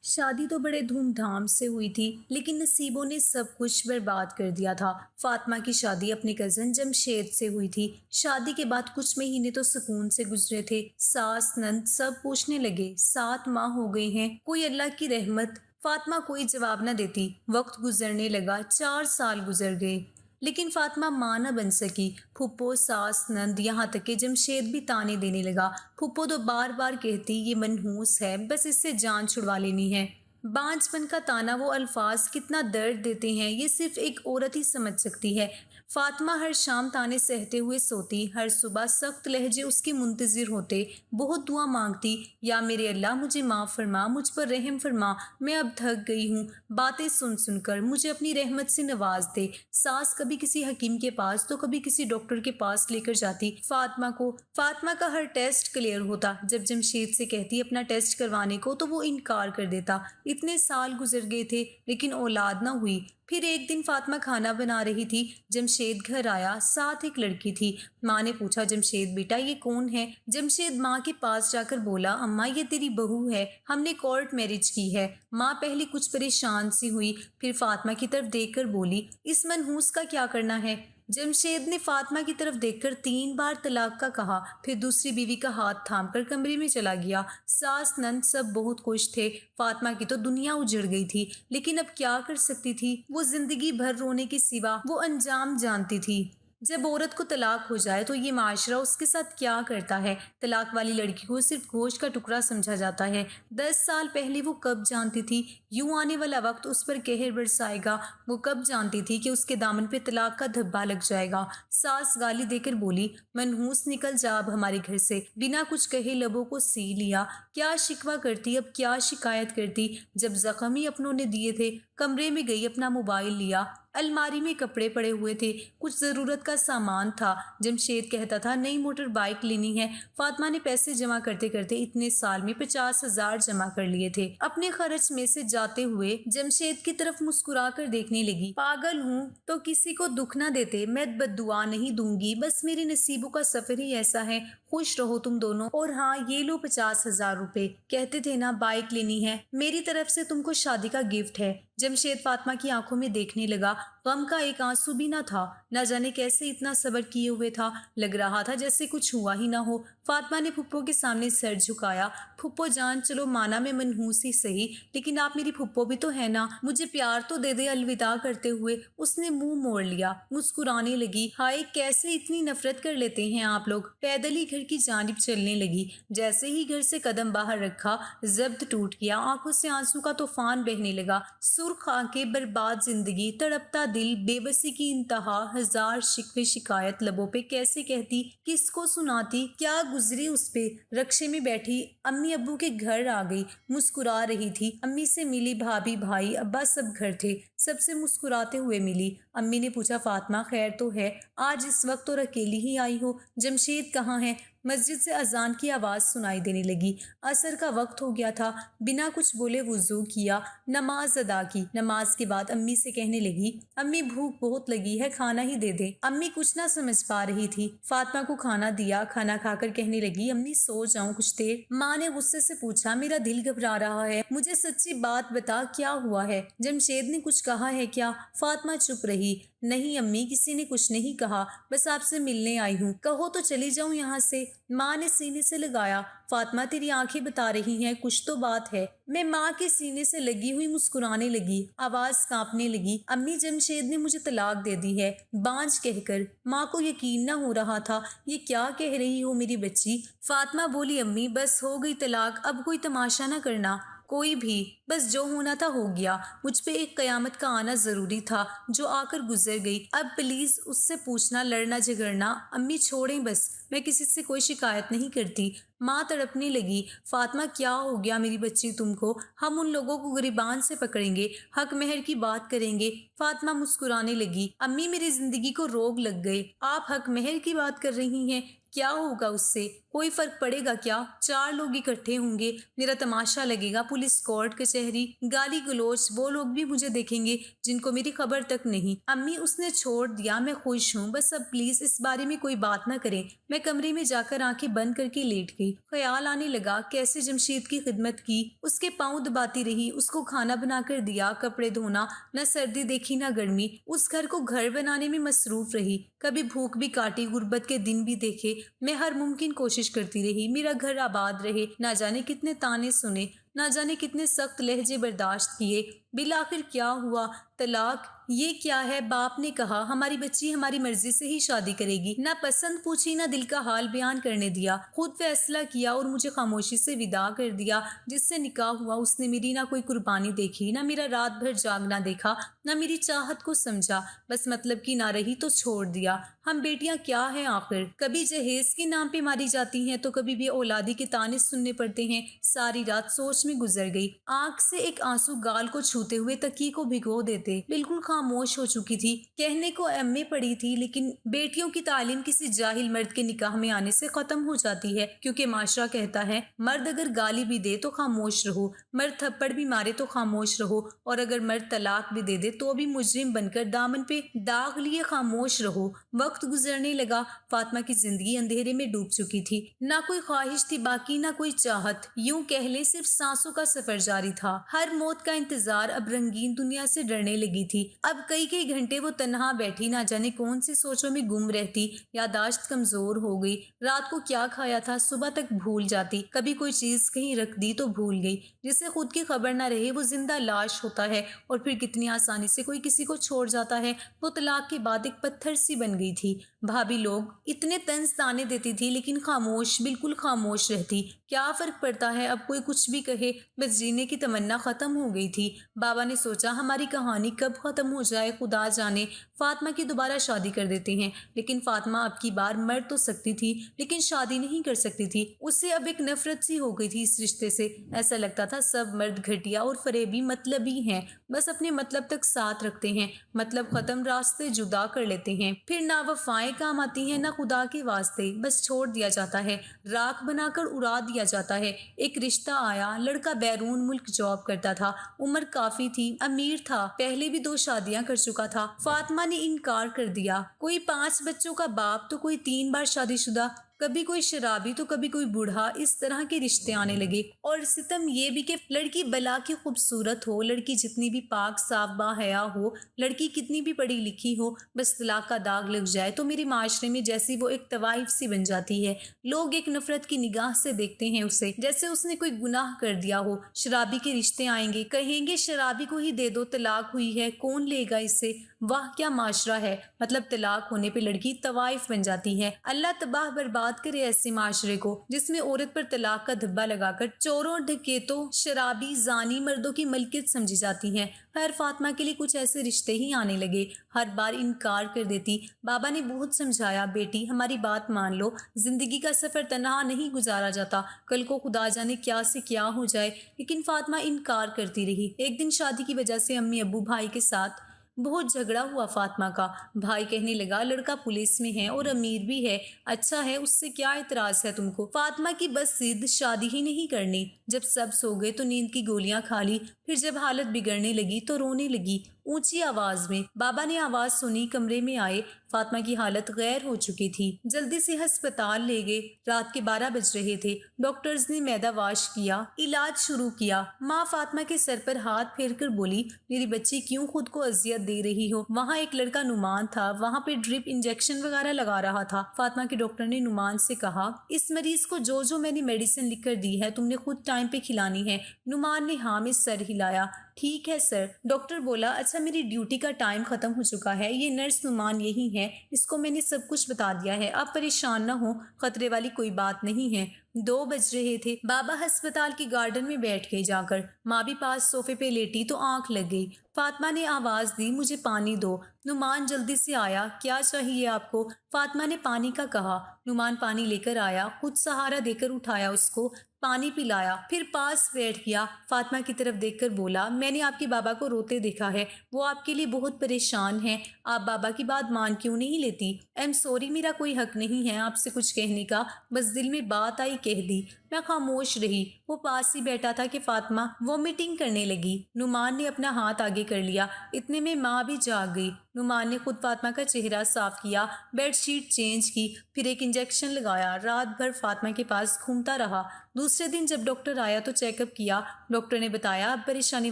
شادی تو بڑے دھوم دھام سے ہوئی تھی لیکن نصیبوں نے سب کچھ برباد کر دیا تھا۔ فاطمہ کی شادی اپنے کزن جمشید سے ہوئی تھی۔ شادی کے بعد کچھ مہینے تو سکون سے گزرے تھے۔ ساس نند سب پوچھنے لگے 7 ماہ ہو گئے ہیں، کوئی اللہ کی رحمت؟ فاطمہ کوئی جواب نہ دیتی۔ وقت گزرنے لگا، 4 سال گزر گئے لیکن فاطمہ ماں نہ بن سکی۔ پھپھو، ساس، نند، یہاں تک کہ جمشید بھی طعنے دینے لگا۔ پھپھو تو بار بار کہتی یہ منحوس ہے، بس اس سے جان چھڑوا لینی ہے۔ بانجھ پن کا طعنہ، وہ الفاظ کتنا درد دیتے ہیں، یہ صرف ایک عورت ہی سمجھ سکتی ہے۔ فاطمہ ہر شام طعنے سہتے ہوئے سوتی، ہر صبح سخت لہجے اس کے منتظر ہوتے، بہت دعا مانگتی، یا میرے اللہ مجھے معاف فرما، مجھ پر رحم فرما، میں اب تھک گئی ہوں باتیں سن سن کر، مجھے اپنی رحمت سے نواز دے۔ ساس کبھی کسی حکیم کے پاس تو کبھی کسی ڈاکٹر کے پاس لے کر جاتی فاطمہ کو۔ فاطمہ کا ہر ٹیسٹ کلیئر ہوتا، جب جمشید سے کہتی اپنا ٹیسٹ کروانے کو تو وہ انکار کر دیتا۔ اتنے سال گزر گئے تھے لیکن اولاد نہ ہوئی۔ پھر ایک دن فاطمہ کھانا بنا رہی تھی، جمشید گھر آیا، ساتھ ایک لڑکی تھی۔ ماں نے پوچھا جمشید بیٹا یہ کون ہے؟ جمشید ماں کے پاس جا کر بولا اماں یہ تیری بہو ہے، ہم نے کورٹ میرج کی ہے۔ ماں پہلے کچھ پریشان سی ہوئی، پھر فاطمہ کی طرف دیکھ کر بولی اس منحوس کا کیا کرنا ہے؟ جمشید نے فاطمہ کی طرف دیکھ کر 3 بار طلاق کا کہا، پھر دوسری بیوی کا ہاتھ تھام کر کمرے میں چلا گیا۔ ساس نند سب بہت خوش تھے۔ فاطمہ کی تو دنیا اجڑ گئی تھی لیکن اب کیا کر سکتی تھی؟ وہ زندگی بھر رونے کے سوا وہ انجام جانتی تھی۔ جب عورت کو طلاق ہو جائے تو یہ معاشرہ اس کے ساتھ کیا کرتا ہے؟ طلاق والی لڑکی کو صرف گوشت کا ٹکڑا سمجھا جاتا ہے۔ 10 سال پہلے وہ کب جانتی تھی یوں آنے والا وقت اس پر قہر برسائے گا؟ وہ کب جانتی تھی کہ اس کے دامن پہ طلاق کا دھبا لگ جائے گا؟ ساس گالی دے کر بولی منحوس نکل جا اب ہمارے گھر سے، بنا کچھ کہے لبوں کو سی لیا۔ کیا شکوہ کرتی، اب کیا شکایت کرتی؟ جب زخم ہی اپنوں نے دیے تھے۔ کمرے میں گئی، اپنا موبائل لیا، الماری میں کپڑے پڑے ہوئے تھے، کچھ ضرورت کا سامان تھا۔ جمشید کہتا تھا نئی موٹر بائیک لینی ہے۔ فاطمہ نے پیسے جمع کرتے کرتے اتنے سال میں 50,000 جمع کر لیے تھے۔ اپنے خرچ میں سے جاتے ہوئے جمشید کی طرف مسکرا کر دیکھنے لگی۔ پاگل ہوں تو کسی کو دکھ نہ دیتے، میں بد دعا نہیں دوں گی، بس میرے نصیبوں کا سفر ہی ایسا ہے۔ خوش رہو تم دونوں، اور ہاں یہ لو 50,000 روپے، کہتے تھے نا بائیک لینی ہے، میری طرف سے تم کو شادی کا گفٹ ہے۔ جمشید فاطمہ کی آنکھوں میں دیکھنے لگا، غم کا ایک آنسو بھی نہ تھا، نہ جانے کیسے اتنا صبر کیے ہوئے تھا، لگ رہا تھا جیسے کچھ ہوا ہی نہ ہو۔ فاطمہ نے پھپھو کے سامنے سر جھکایا، پھپھو جان چلو مانا میں منحوس ہی سہی لیکن آپ میری پھپھو بھی تو ہے نا، مجھے پیار تو دے دے۔ الوداع کرتے ہوئے اس نے منہ موڑ لیا، مسکرانے لگی، ہائے کیسے اتنی نفرت کر لیتے ہیں آپ لوگ۔ پیدل ہی گھر کی جانب چلنے لگی، جیسے ہی گھر سے قدم باہر رکھا ضبط ٹوٹ گیا، آنکھوں سے آنسو کا طوفان بہنے لگا۔ سرخ آنکھیں، برباد زندگی، تڑپتا دل، بے بسی کی انتہا، ہزار شکوے شکایت لبوں پہ کیسے کہتی، کس کو سناتی، کیا گزری اس پہ۔ رکشے میں بیٹھی امی ابو کے گھر آ گئی، مسکرا رہی تھی، امی سے ملی، بھابھی بھائی ابا سب گھر تھے، سب سے مسکراتے ہوئے ملی۔ امی نے پوچھا فاطمہ خیر تو ہے؟ آج اس وقت اور اکیلی ہی آئی ہو؟ جمشید کہاں ہے؟ مسجد سے اذان کی آواز سنائی دینے لگی، عصر کا وقت ہو گیا تھا۔ بنا کچھ بولے وضو کیا، نماز ادا کی۔ نماز کے بعد امی سے کہنے لگی امی بھوک بہت لگی ہے، کھانا ہی دے دے۔ امی کچھ نہ سمجھ پا رہی تھی۔ فاطمہ کو کھانا دیا، کھانا کھا کر کہنے لگی امی سو جاؤں کچھ دیر۔ ماں نے غصے سے پوچھا میرا دل گھبرا رہا ہے، مجھے سچی بات بتا کیا ہوا ہے؟ جمشید نے کچھ کہا ہے کیا؟ فاطمہ چپ رہی۔ نہیں امی کسی نے کچھ نہیں کہا، بس آپ سے ملنے آئی ہوں، کہو تو چلی جاؤں یہاں سے۔ ماں نے سینے سے لگایا، فاطمہ تیری آنکھیں بتا رہی ہیں کچھ تو بات ہے۔ میں ماں کے سینے سے لگی ہوئی مسکرانے لگی، آواز کانپنے لگی، امی جمشید نے مجھے طلاق دے دی ہے، بانجھ کہہ کر۔ ماں کو یقین نہ ہو رہا تھا، یہ کیا کہہ رہی ہو میری بچی؟ فاطمہ بولی امی بس ہو گئی طلاق، اب کوئی تماشا نہ کرنا، کوئی بھی، بس جو ہونا تھا ہو گیا، مجھ پہ ایک قیامت کا آنا ضروری تھا جو آ کر گزر گئی، اب پلیز اس سے پوچھنا، لڑنا جھگڑنا، امی چھوڑیں بس، میں کسی سے کوئی شکایت نہیں کرتی۔ ماں تڑپنے لگی، فاطمہ کیا ہو گیا میری بچی تم کو؟ ہم ان لوگوں کو گریبان سے پکڑیں گے، حق مہر کی بات کریں گے۔ فاطمہ مسکرانے لگی، امی میری زندگی کو روگ لگ گئے، آپ حق مہر کی بات کر رہی ہیں، کیا ہوگا اس سے؟ کوئی فرق پڑے گا کیا؟ 4 لوگ اکٹھے ہوں گے، میرا تماشا لگے گا، پولیس کورٹ کچہری گالی گلوچ، وہ لوگ بھی مجھے دیکھیں گے جن کو میری خبر تک نہیں۔ امی اس نے چھوڑ دیا، میں خوش ہوں، بس اب پلیز اس بارے میں کوئی بات نہ کریں۔ میں کمرے میں جا کر آنکھیں بند کر کے لیٹ گئی۔ خیال آنے لگا کیسے جمشید کی خدمت کی، اس کے پاؤں دباتی رہی، اس کو کھانا بنا کر دیا، کپڑے دھونا، نہ سردی دیکھی نہ گرمی، اس گھر کو گھر بنانے میں مصروف رہی، کبھی بھوک بھی کاٹی، غربت کے دن بھی دیکھے، میں ہر ممکن کوشش کرتی رہی میرا گھر آباد رہے، نہ جانے کتنے تانے سنے، نہ جانے کتنے سخت لہجے برداشت کیے، بالآخر کیا ہوا؟ طلاق۔ یہ کیا ہے؟ باپ نے کہا ہماری بچی ہماری مرضی سے ہی شادی کرے گی، نہ پسند پوچھی نہ دل کا حال بیان کرنے دیا، خود فیصلہ کیا اور مجھے خاموشی سے وداع کر دیا۔ جس سے نکاح ہوا اس نے میری نہ کوئی قربانی دیکھی، نہ میرا رات بھر جاگنا دیکھا، نہ میری چاہت کو سمجھا، بس مطلب کی نہ رہی تو چھوڑ دیا۔ ہم بیٹیاں کیا ہیں آخر؟ کبھی جہیز کے نام پہ ماری جاتی ہیں تو کبھی بے اولادی کے طعنے سننے پڑتے ہیں۔ ساری رات سوچ میں گزر گئی، آنکھ سے ایک آنسو گال کو چھوتے ہوئے تکیے کو بھگو دیتے، بالکل خاموش ہو چکی تھی۔ کہنے کو ایم اے پڑھی تھی، لیکن بیٹیوں کی تعلیم کسی جاہل مرد کے نکاح میں آنے سے ختم ہو جاتی ہے، کیونکہ معاشرہ کہتا ہے مرد اگر گالی بھی دے تو خاموش رہو، مرد تھپڑ بھی مارے تو خاموش رہو، اور اگر مرد طلاق بھی دے دے تو بھی مجرم بن کر دامن پہ داغ لیے خاموش رہو۔ وقت گزرنے لگا، فاطمہ کی زندگی اندھیرے میں ڈوب چکی تھی، نہ کوئی خواہش تھی باقی، نہ کوئی چاہت، یوں کہہ لیں صرف سانسوں کا سفر جاری تھا۔ ہر موت کا انتظار، اب رنگین دنیا سے ڈرنے لگی تھی۔ اب کئی گھنٹے وہ تنہا بیٹھی، نہ جانے کون سی سوچوں میں گم رہتی، یادداشت کمزور ہو گئی، رات کو کیا کھایا تھا صبح تک بھول جاتی، کبھی کوئی چیز کہیں رکھ دی تو بھول گئی۔ جسے خود کی خبر نہ رہے وہ زندہ لاش ہوتا ہے، اور پھر کتنی آسانی سے کوئی کسی کو چھوڑ جاتا ہے۔ وہ طلاق کے بعد ایک پتھر سی بن گئی تھی۔ بھابھی لوگ اتنے طنز تانے دیتی تھی لیکن خاموش، بالکل خاموش رہتی۔ کیا فرق پڑتا ہے، اب کوئی کچھ بھی کہے، بس جینے کی تمنا ختم ہو گئی تھی۔ بابا نے سوچا ہماری کہانی کب ختم ہو جائے خدا جانے، فاطمہ کی دوبارہ شادی کر دیتے ہیں۔ لیکن فاطمہ اب کی بار مر تو سکتی تھی لیکن شادی نہیں کر سکتی تھی۔ اسے اب ایک نفرت سی ہو گئی تھی اس رشتے سے۔ ایسا لگتا تھا سب مرد گھٹیا اور فریبی مطلبی ہیں، بس اپنے مطلب تک ساتھ رکھتے ہیں، مطلب ختم راستے جدا کر لیتے ہیں، پھر نہ وفائیں کام آتی ہیں نہ خدا کے واسطے، بس چھوڑ دیا جاتا ہے، راکھ بنا کر اڑا دیا جاتا ہے۔ ایک رشتہ آیا، لڑکا بیرون ملک جاب کرتا تھا، عمر کافی تھی، امیر تھا، پہلے بھی 2 شادیاں کر چکا تھا۔ فاطمہ نے انکار کر دیا۔ کوئی 5 بچوں کا باپ تو کوئی 3 بار شادی شدہ، کبھی کوئی شرابی تو کبھی کوئی بوڑھا، اس طرح کے رشتے آنے لگے۔ اور ستم یہ بھی کہ لڑکی بلا کی خوبصورت ہو، لڑکی جتنی بھی پاک صاف باحیا ہو، لڑکی کتنی بھی پڑھی لکھی ہو، بس طلاق کا داغ لگ جائے تو میرے معاشرے میں جیسی وہ ایک طوائف سی بن جاتی ہے۔ لوگ ایک نفرت کی نگاہ سے دیکھتے ہیں اسے، جیسے اس نے کوئی گناہ کر دیا ہو۔ شرابی کے رشتے آئیں گے، کہیں گے شرابی کو ہی دے دو، طلاق ہوئی ہے، کون لے گا اسے؟ واہ کیا معاشرہ ہے، مطلب طلاق ہونے پہ لڑکی طوائف بن جاتی ہے۔ اللہ تباہ برباد کرے ایسے معاشرے کو جس میں عورت پر طلاق کا دھبا لگا کر چوروں، ڈکیتوں، شرابی، زانی مردوں کی ملکیت سمجھی جاتی ہے۔ خیر فاطمہ کے لیے کچھ ایسے رشتے ہی آنے لگے، ہر بار انکار کر دیتی۔ بابا نے بہت سمجھایا، بیٹی ہماری بات مان لو، زندگی کا سفر تنہا نہیں گزارا جاتا، کل کو خدا جانے کیا سے کیا ہو جائے۔ لیکن فاطمہ انکار کرتی رہی۔ ایک دن شادی کی وجہ سے امی ابو بھائی کے ساتھ بہت جھگڑا ہوا فاطمہ کا۔ بھائی کہنے لگا لڑکا پولیس میں ہے اور امیر بھی ہے، اچھا ہے، اس سے کیا اعتراض ہے تم کو؟ فاطمہ کی بس ضد شادی ہی نہیں کرنی۔ جب سب سو گئے تو نیند کی گولیاں کھا لی، پھر جب حالت بگڑنے لگی تو رونے لگی، اونچی آواز میں۔ بابا نے آواز سنی، کمرے میں آئے، فاطمہ کی حالت غیر ہو چکی تھی، جلدی سے ہسپتال لے گئے۔ رات کے 12 بج رہے تھے، ڈاکٹرز نے معدہ واش کیا، علاج شروع کیا۔ ماں فاطمہ کے سر پر ہاتھ پھیر کر بولی میری بچی کیوں خود کو اذیت دے رہی ہو؟ وہاں ایک لڑکا نعمان تھا، وہاں پہ ڈرپ انجیکشن وغیرہ لگا رہا تھا۔ فاطمہ کے ڈاکٹر نے نعمان سے کہا اس مریض کو جو میں نے میڈیسن لکھ کر دی ہے تم نے خود ٹائم پہ کھلانی ہے۔ نعمان نے ہاں میں سر ہلایا۔ ٹھیک ہے سر۔ ڈاکٹر بولا اچھا میری ڈیوٹی کا ٹائم ختم ہو چکا ہے، یہ نرس نعمان یہی ہے، اس کو میں نے سب کچھ بتا دیا ہے، آپ پریشان نہ ہوں، خطرے والی کوئی بات نہیں ہے۔ 2 بج رہے تھے۔ بابا ہسپتال کی گارڈن میں بیٹھ گئے جا کر۔ ماں بھی پاس صوفے پہ لیٹی تو آنکھ لگ گئی۔ فاطمہ نے آواز دی، مجھے پانی دو۔ نعمان جلدی سے آیا، کیا چاہیے آپ کو؟ فاطمہ نے پانی کا کہا۔ نعمان پانی لے کر آیا، خود سہارا دے کر اٹھایا اس کو، پانی پلایا، پھر پاس بیٹھ گیا۔ فاطمہ کی طرف دیکھ کر بولا، میں نے آپ کے بابا کو روتے دیکھا ہے، وہ آپ کے لیے بہت پریشان ہیں، آپ بابا کی بات مان کیوں نہیں لیتی؟ ایم سوری، میرا کوئی حق نہیں ہے آپ سے کچھ کہنے کا، بس دل میں بات آئی کہہ دی۔ میں خاموش رہی۔ وہ پاس ہی بیٹھا تھا کہ فاطمہ وومیٹنگ کرنے لگی۔ نعمان نے اپنا ہاتھ آگے کر لیا، اتنے میں ماں بھی جاگ گئی۔ نعمان نے خود فاطمہ کا چہرہ صاف کیا، بیڈ شیٹ چینج کی، پھر ایک انجیکشن لگایا، رات بھر فاطمہ کے پاس گھومتا رہا۔ دوسرے دن جب ڈاکٹر آیا تو چیک اپ کیا۔ ڈاکٹر نے بتایا اب پریشانی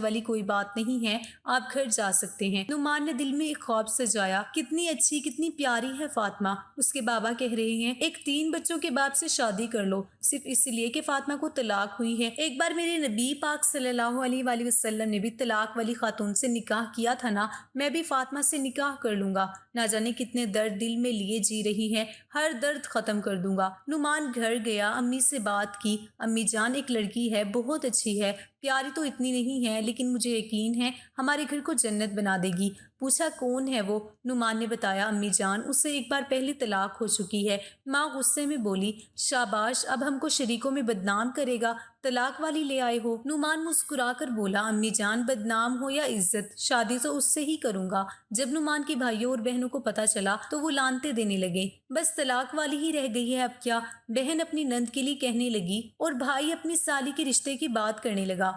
والی کوئی بات نہیں ہے، آپ گھر جا سکتے ہیں۔ نعمان نے دل میں ایک خواب سجایا، کتنی اچھی کتنی پیاری ہے فاطمہ۔ اس کے بابا کہہ رہے ہیں ایک 3 بچوں کے باپ سے شادی کر لو، صرف اس لیے کہ فاطمہ کو طلاق ہوئی ہے۔ ایک بار میرے نبی پاک صلی اللہ علیہ وآلہ وسلم نے بھی طلاق والی خاتون سے نکاح کیا تھا نا، میں بھی فاطمہ سے نکاح کر لوں گا، نہ جانے کتنے درد دل میں لیے جی رہی ہے، ہر درد ختم کر دوں گا۔ نعمان گھر گیا، امی سے بات کی، امی جان ایک لڑکی ہے، بہت اچھی ہے، پیاری تو اتنی نہیں ہے لیکن مجھے یقین ہے ہمارے گھر کو جنت بنا دے گی۔ پوچھا کون ہے وہ؟ نعمان نے بتایا امی جان اسے ایک بار پہلے طلاق ہو چکی ہے۔ ماں غصے میں بولی شاباش، اب ہم کو شریکوں میں بدنام کرے گا، طلاق والی لے آئے ہو۔ نعمان مسکرا کر بولا امی جان بدنام ہو یا عزت، شادی تو اس سے ہی کروں گا۔ جب نعمان کی بھائیوں اور بہنوں کو پتہ چلا تو وہ لانتے دینے لگے، بس طلاق والی ہی رہ گئی ہے اب کیا؟ بہن اپنی نند کے لیے کہنے لگی اور بھائی اپنی سالی کے رشتے کی بات کرنے لگا۔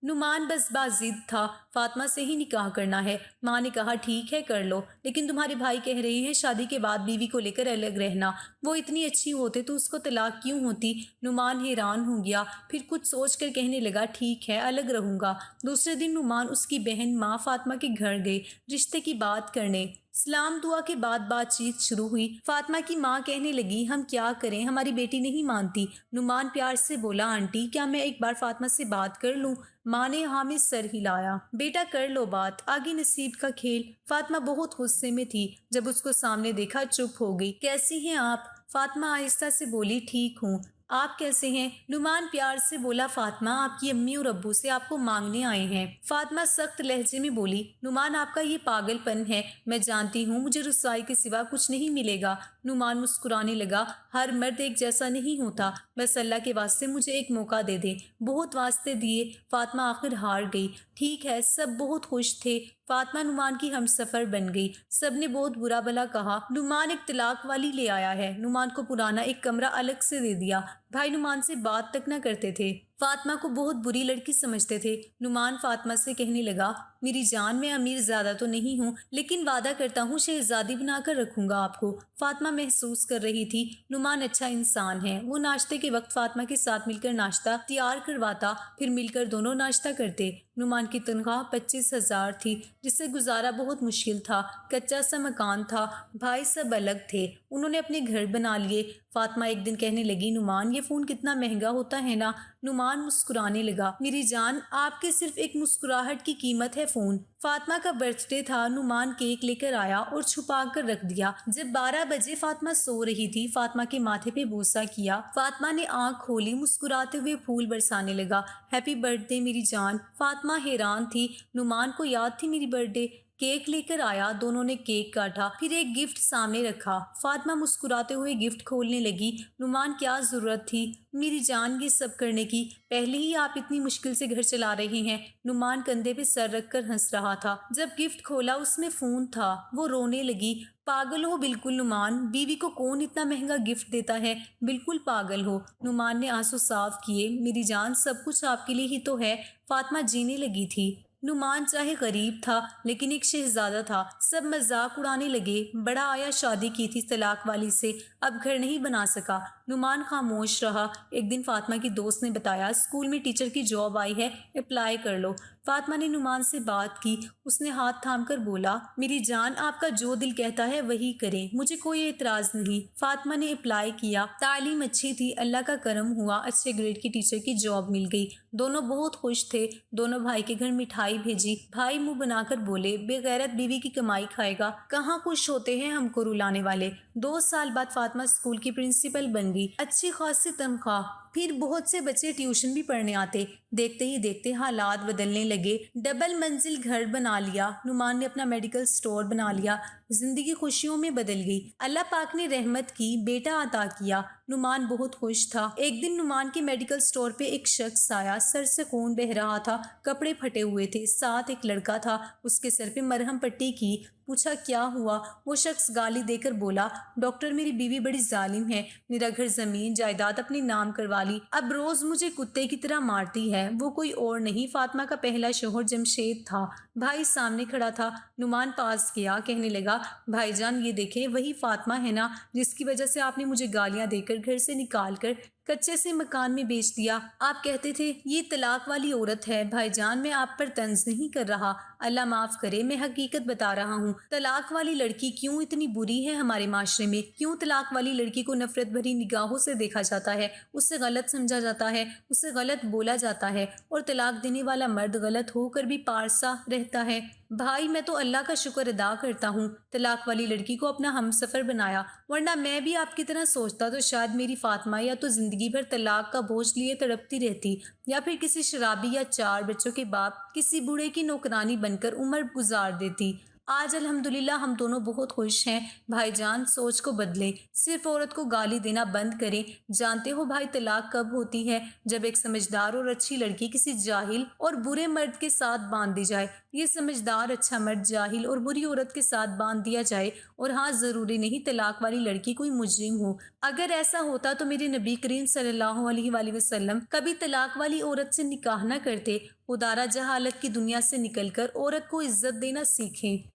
نعمان بس ضد تھا، فاطمہ سے ہی نکاح کرنا ہے۔ ماں نے کہا ٹھیک ہے کر لو، لیکن تمہارے بھائی کہہ رہے ہیں شادی کے بعد بیوی کو لے کر الگ رہنا، وہ اتنی اچھی ہوتے تو اس کو طلاق کیوں ہوتی؟ نعمان حیران ہو گیا، پھر کچھ سوچ کر کہنے لگا ٹھیک ہے الگ رہوں گا۔ دوسرے دن نعمان اس کی بہن ماں فاطمہ کے گھر گئے رشتے کی بات کرنے۔ سلام دعا کے بعد بات چیت شروع ہوئی۔ فاطمہ کی ماں کہنے لگی ہم کیا کریں، ہماری بیٹی نہیں مانتی۔ نعمان پیار سے بولا آنٹی کیا میں ایک بار فاطمہ سے بات کر لوں؟ ماں نے ہاں میں سر ہلایا، بیٹا کر لو بات، آگے نصیب کا کھیل۔ فاطمہ بہت غصے میں تھی، جب اس کو سامنے دیکھا چپ ہو گئی۔ کیسی ہیں آپ؟ فاطمہ آہستہ سے بولی ٹھیک ہوں، آپ کیسے ہیں؟ نعمان پیار سے بولا فاطمہ آپ کی امی اور ابو سے آپ کو مانگنے آئے ہیں۔ فاطمہ سخت لہجے میں بولی نعمان آپ کا یہ پاگل پن ہے، میں جانتی ہوں مجھے رسوائی کے سوا کچھ نہیں ملے گا۔ نعمان مسکرانے لگا، ہر مرد ایک جیسا نہیں ہوتا، بس اللہ کے واسطے مجھے ایک موقع دے دے۔ بہت واسطے دیے، فاطمہ آخر ہار گئی۔ ٹھیک ہے، سب بہت خوش تھے، فاطمہ نعمان کی ہم سفر بن گئی، سب نے بہت برا بھلا کہا۔ نعمان ایک طلاق والی لے آیا ہے، نعمان کو پرانا ایک کمرہ الگ سے دے دیا، بھائی نعمان سے بات تک نہ کرتے تھے، فاطمہ کو بہت بری لڑکی سمجھتے تھے۔ نعمان فاطمہ سے کہنے لگا میری جان میں امیر زیادہ تو نہیں ہوں لیکن وعدہ کرتا ہوں شہزادی بنا کر رکھوں گا آپ کو۔ فاطمہ محسوس کر رہی تھی نعمان اچھا انسان ہے، وہ ناشتے کے وقت فاطمہ کے ساتھ مل کر ناشتہ تیار کرواتا، پھر مل کر دونوں ناشتہ کرتے۔ نعمان کی تنخواہ 25,000 تھی، جس سے گزارا بہت مشکل تھا، کچا سا مکان تھا، بھائی سب الگ تھے، انہوں نے اپنے گھر بنا لیے۔ فاطمہ ایک دن کہنے لگی نعمان یہ فون کتنا مہنگا ہوتا ہے نا؟ نعمان مسکرانے لگا، میری جان آپ کے صرف ایک مسکراہٹ کی قیمت ہے فون۔ فاطمہ کا برتھ ڈے تھا، نعمان کیک لے کر آیا اور چھپا کر رکھ دیا۔ جب 12 بجے فاطمہ سو رہی تھی، فاطمہ کے ماتھے پہ بوسہ کیا، فاطمہ نے آنکھ کھولی، مسکراتے ہوئے پھول برسانے لگا، ہیپی برتھ ڈے میری جان۔ فاطمہ حیران تھی، نعمان کو یاد تھی میری برتھ ڈے؟ کیک لے کر آیا، دونوں نے کیک کاٹا، پھر ایک گفٹ سامنے رکھا، فاطمہ مسکراتے ہوئے گفٹ کھولنے لگی۔ نعمان کیا ضرورت تھی میری جان یہ سب کرنے کی، پہلے ہی آپ اتنی مشکل سے گھر چلا رہے ہیں۔ نعمان کندھے پہ سر رکھ کر ہنس رہا تھا، جب گفٹ کھولا اس میں فون تھا، وہ رونے لگی۔ پاگل ہو بالکل نعمان، بیوی کو کون اتنا مہنگا گفٹ دیتا ہے، بالکل پاگل ہو۔ نعمان نے آنسو صاف کیے، میری جان سب کچھ آپ کے لیے ہی تو ہے۔ فاطمہ جینے لگی تھی۔ نعمان چاہے غریب تھا لیکن ایک شہزادہ تھا، سب مذاق اڑانے لگے، بڑا آیا شادی کی تھی طلاق والی سے، اب گھر نہیں بنا سکا۔ نعمان خاموش رہا۔ ایک دن فاطمہ کی دوست نے بتایا اسکول میں ٹیچر کی جاب آئی ہے، اپلائی کر لو۔ فاطمہ نے نعمان سے بات کی، اس نے ہاتھ تھام کر بولا میری جان آپ کا جو دل کہتا ہے وہی کریں، مجھے کوئی اعتراض نہیں۔ فاطمہ نے اپلائی کیا، تعلیم اچھی تھی، اللہ کا کرم ہوا، اچھے گریڈ کی ٹیچر کی جاب مل گئی، دونوں بہت خوش تھے۔ دونوں بھائی کے گھر مٹھائی بھیجی، بھائی منہ بنا کر بولے بے غیرت بیوی کی کمائی کھائے گا، کہاں خوش ہوتے ہیں ہم کو رلانے والے۔ 2 سال بعد فاطمہ اسکول کی پرنسپل بن گئی، اچھی خاصی تنخواہ، پھر بہت سے بچے ٹیوشن بھی پڑھنے آتے۔ دیکھتے ہی دیکھتے حالات بدلنے لگے۔ ڈبل منزل گھر بنا لیا، نعمان نے اپنا میڈیکل سٹور بنا لیا، زندگی خوشیوں میں بدل گئی۔ اللہ پاک نے رحمت کی، بیٹا عطا کیا۔ نعمان بہت خوش تھا۔ ایک دن نعمان کے میڈیکل سٹور پہ ایک شخص آیا، سر سے خون بہہ رہا تھا، کپڑے پھٹے ہوئے تھے، ساتھ ایک لڑکا تھا، اس کے سر پہ مرہم پٹی کی۔ پوچھا کیا ہوا؟ وہ شخص گالی دے کر بولا، ڈاکٹر میری بیوی بڑی ظالم ہے، میرا گھر زمین جائیداد اپنے نام کروا لی، اب روز مجھے کتے کی طرح مارتی ہے۔ وہ کوئی اور نہیں، فاطمہ کا پہلا شوہر جمشید تھا۔ بھائی سامنے کھڑا تھا۔ نعمان پاس گیا، کہنے لگا، بھائی جان یہ دیکھیں وہی فاطمہ ہے نا جس کی وجہ سے آپ نے مجھے گالیاں دے کر گھر سے نکال کر کچے سے مکان میں بیچ دیا۔ آپ کہتے تھے یہ طلاق والی عورت ہے۔ بھائی جان میں آپ پر طنز نہیں کر رہا، اللہ معاف کرے، میں حقیقت بتا رہا ہوں۔ طلاق والی لڑکی کیوں اتنی بری ہے ہمارے معاشرے میں؟ کیوں طلاق والی لڑکی کو نفرت بھری نگاہوں سے دیکھا جاتا ہے، اس سے غلط سمجھا جاتا ہے، اس سے غلط بولا جاتا ہے، اور طلاق دینے والا مرد غلط ہو کر بھی پارسا رہتا ہے؟ بھائی میں تو اللہ کا شکر ادا کرتا ہوں طلاق والی لڑکی کو اپنا ہم سفر بنایا، ورنہ میں بھی آپ کی طرح سوچتا تو شاید میری فاطمہ یا تو زندگی بھر طلاق کا بوجھ لیے تڑپتی رہتی، یا پھر کسی شرابی یا 4 بچوں کے باپ کسی بوڑھے کی نوکرانی بن کر عمر گزار دیتی۔ آج الحمدللہ ہم دونوں بہت خوش ہیں۔ بھائی جان سوچ کو بدلیں، صرف عورت کو گالی دینا بند کریں۔ جانتے ہو بھائی طلاق کب ہوتی ہے؟ جب ایک سمجھدار اور اچھی لڑکی کسی جاہل اور برے مرد کے ساتھ باندھ دی جائے۔ یہ سمجھدار اچھا مرد جاہل اور بری عورت کے ساتھ باندھ دیا جائے، اور ہاں ضروری نہیں طلاق والی لڑکی کوئی مجرم ہو۔ اگر ایسا ہوتا تو میرے نبی کریم صلی اللہ علیہ وآلہ وسلم کبھی طلاق والی عورت سے نکاح نہ کرتے۔ خدا را جہالت کی دنیا سے نکل کر عورت کو عزت دینا سیکھیں۔